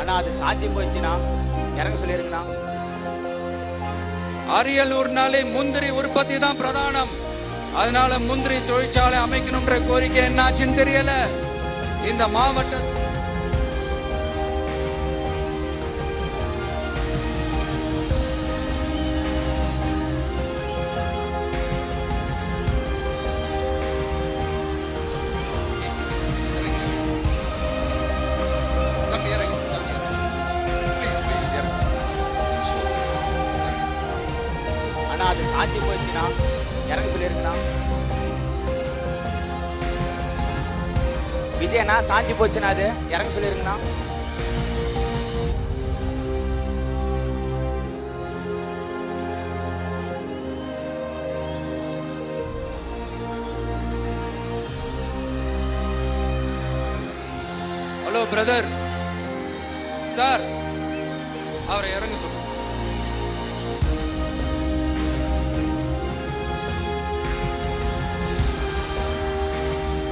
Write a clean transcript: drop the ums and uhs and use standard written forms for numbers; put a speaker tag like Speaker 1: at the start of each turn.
Speaker 1: ஆனா அது சாட்சி போயிடுச்சுன்னா இறங்க சொல்லிருங்கண்ணா.
Speaker 2: அரியலூர்னாலே முந்திரி உற்பத்தி தான் பிரதானம். அதனால முந்திரி தொழிற்சாலை அமைக்கணும்ன்ற கோரிக்கை என்னாச்சுன்னு தெரியல. இந்த மாவட்ட
Speaker 1: ஆனா அது சாட்சி போயிடுச்சுன்னா இறங்க சொல்லிருங்கண்ணா. விஜயண்ணா சாட்சி போச்சுன்னா அது இறங்க சொல்லிருங்கண்ணா.
Speaker 2: ஹலோ பிரதர், சார் அவரை இறங்க சொல்லுங்க.